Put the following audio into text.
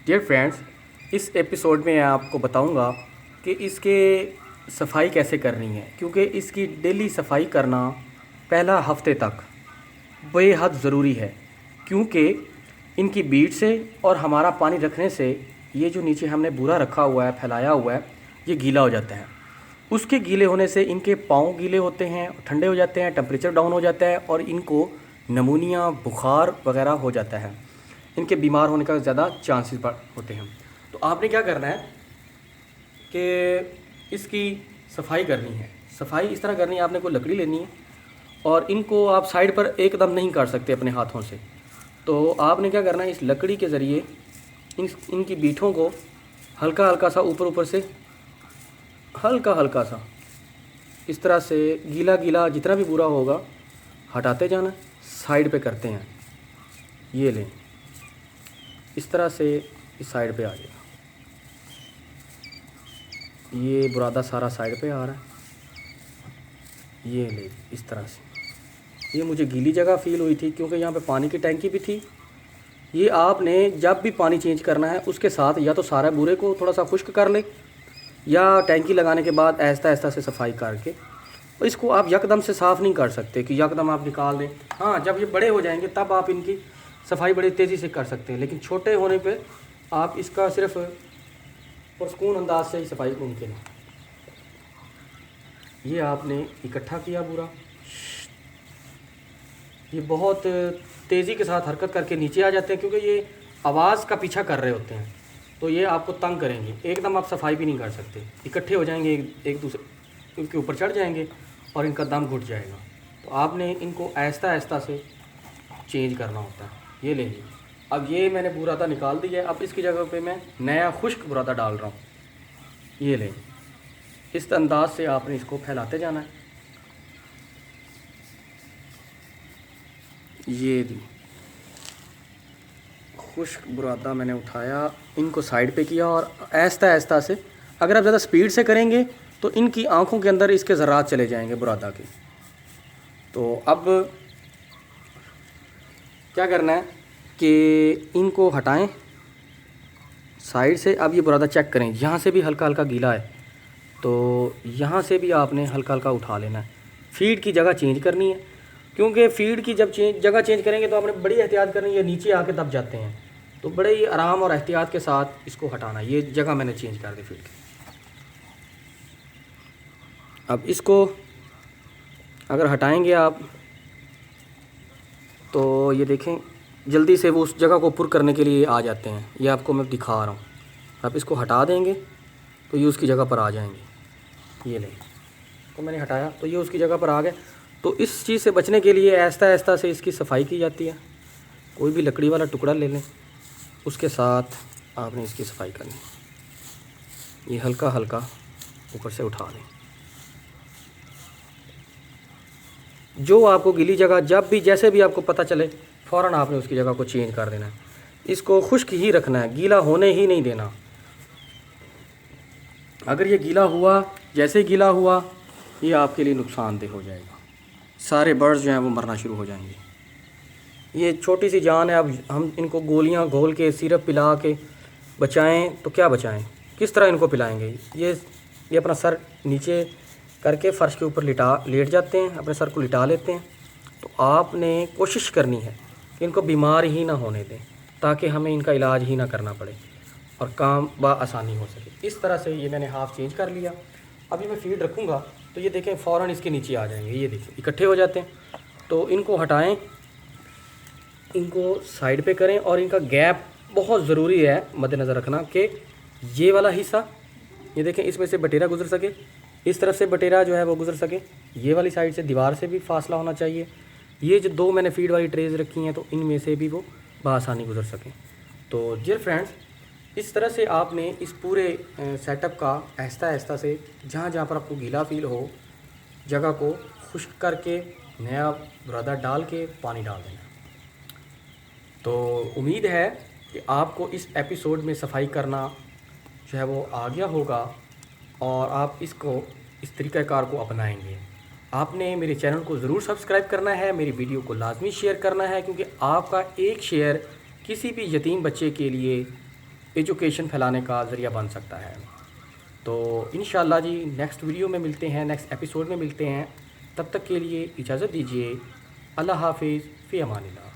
Dear friends, इस episode में आपको बताऊंगा कि इसके सफाई कैसे करनी है, क्योंकि इसकी डेली सफाई करना पहला हफ्ते तक बेहद ज़रूरी है। क्योंकि इनकी बीट से और हमारा पानी रखने से ये जो नीचे हमने बूरा रखा हुआ है, फैलाया हुआ है, ये गीला हो जाता है। उसके गीले होने से इनके पाँव गीले होते हैं, ठंडे हो जाते हैं, टेम्परेचर डाउन हो जाता है और इनको नमूनिया, बुखार वगैरह हो जाता है। इनके बीमार होने का ज़्यादा चांसेस होते हैं। तो आपने क्या करना है कि इसकी सफाई करनी है। सफाई इस तरह करनी है, आपने कोई लकड़ी लेनी है और इनको आप साइड पर एकदम नहीं काट सकते अपने हाथों से। तो आपने क्या करना है, इस लकड़ी के ज़रिए इनकी बीठों को हल्का हल्का सा ऊपर से हल्का हल्का सा इस तरह से गीला गीला जितना भी बुरा होगा हटाते जाना। साइड पे करते हैं, ये लें, इस तरह से इस साइड पे आ जाएगा। ये बुरादा सारा साइड पे आ रहा है, ये ले इस तरह से। ये मुझे गीली जगह फ़ील हुई थी क्योंकि यहाँ पे पानी की टैंकी भी थी। ये आपने जब भी पानी चेंज करना है उसके साथ या तो सारा बूरे को थोड़ा सा खुश्क कर ले, या टैंकी लगाने के बाद ऐसा ऐसा से सफाई करके। और इसको आप यकदम से साफ़ नहीं कर सकते कि यकदम आप निकाल दें। हाँ, जब ये बड़े हो जाएंगे तब आप इनकी सफाई बड़ी तेज़ी से कर सकते हैं, लेकिन छोटे होने पे आप इसका सिर्फ पुरसकून अंदाज से ही सफाई मुमकिन है। ये आपने इकट्ठा किया पूरा, ये बहुत तेज़ी के साथ हरकत करके नीचे आ जाते हैं क्योंकि ये आवाज़ का पीछा कर रहे होते हैं। तो ये आपको तंग करेंगे, एकदम आप सफाई भी नहीं कर सकते। इकट्ठे हो जाएंगे, एक दूसरे के ऊपर चढ़ जाएंगे और इनका दम घुट जाएगा। तो आपने इनको आहिस्ता आहिस्ता से चेंज करना होता है। ये ले लीजिए, अब ये मैंने बुरादा निकाल दिया है। अब इसकी जगह पे मैं नया खुश्क बुरादा डाल रहा हूँ। ये लें, इस अंदाज से आपने इसको फैलाते जाना है। ये दी खुश्क बुरादा मैंने उठाया, इनको साइड पे किया और आहिस्ता आहिस्ता से, अगर आप ज़्यादा स्पीड से करेंगे तो इनकी आँखों के अंदर इसके ज़रात चले जाएंगे बुरादा के। तो अब क्या करना है कि इनको हटाएं साइड से। अब ये बुरादा चेक करें, यहाँ से भी हल्का हल्का गीला है, तो यहाँ से भी आपने हल्का हल्का उठा लेना है। फीड की जगह चेंज करनी है, क्योंकि फीड की जब जगह चेंज करेंगे तो आपने बड़ी एहतियात करनी है, नीचे आके दब जाते हैं। तो बड़े ही आराम और एहतियात के साथ इसको हटाना। ये जगह मैंने चेंज कर दी फीड की। अब इसको अगर हटाएंगे आप तो ये देखें जल्दी से वो उस जगह को पुर करने के लिए आ जाते हैं। ये आपको मैं दिखा रहा हूँ। आप इसको हटा देंगे तो ये उसकी जगह पर आ जाएंगे। ये लें, तो मैंने हटाया तो ये उसकी जगह पर आ गए। तो इस चीज़ से बचने के लिए आहिस्ता आहिस्ता से इसकी सफाई की जाती है। कोई भी लकड़ी वाला टुकड़ा ले लें, उसके साथ आपने इसकी सफाई करनी। ये हल्का हल्का ऊपर से उठा लें। जो आपको गीली जगह जब भी जैसे भी आपको पता चले फ़ौरन आपने उसकी जगह को चेंज कर देना है। इसको खुश्क ही रखना है, गीला होने ही नहीं देना। अगर ये गीला हुआ, जैसे गीला हुआ, ये आपके लिए नुकसानदेह हो जाएगा। सारे बर्ड्स जो हैं वो मरना शुरू हो जाएंगे। ये छोटी सी जान है। अब हम इनको गोलियां घोल के सिरप पिला के बचाएं तो क्या बचाएं, किस तरह इनको पिलाएंगे। ये अपना सर नीचे करके फ़र्श के ऊपर लेट जाते हैं, अपने सर को लिटा लेते हैं। तो आपने कोशिश करनी है कि इनको बीमार ही ना होने दें, ताकि हमें इनका इलाज ही ना करना पड़े और काम आसानी हो सके। इस तरह से ये मैंने हाफ़ चेंज कर लिया। अभी मैं फीड रखूँगा तो ये देखें फ़ौरन इसके नीचे आ जाएंगे। ये देखें इकट्ठे हो जाते हैं। तो इनको हटाएं, इनको साइड पे करें और इनका गैप बहुत ज़रूरी है मद्देनज़र रखना कि ये वाला हिस्सा, ये देखें, इसमें से बटेरा गुजर सके, इस तरफ से बटेरा जो है वो गुजर सके, ये वाली साइड से दीवार से भी फासला होना चाहिए। ये जो दो मैंने फीड वाली ट्रेज रखी हैं तो इनमें से भी वो बआसानी गुजर सकें। तो डियर फ्रेंड्स, इस तरह से आपने इस पूरे सेटअप का आहिस्ता आहिस्ता से जहाँ जहाँ पर आपको गीला फील हो, जगह को खुश्क करके नया बुरादा डाल के पानी डाल देना। तो उम्मीद है कि आपको इस एपिसोड में सफाई करना जो है वो आ गया होगा और आप इसको इस तरीक़ाकार को अपनाएंगे। आपने मेरे चैनल को ज़रूर सब्सक्राइब करना है, मेरी वीडियो को लाजमी शेयर करना है, क्योंकि आपका एक शेयर किसी भी यतीम बच्चे के लिए एजुकेशन फैलाने का ज़रिया बन सकता है। तो इंशाल्लाह जी नेक्स्ट वीडियो में मिलते हैं, नेक्स्ट एपिसोड में मिलते हैं। तब तक के लिए इजाज़त दीजिए। अल्लाह हाफिज़, फ़ी अमानिल्लाह।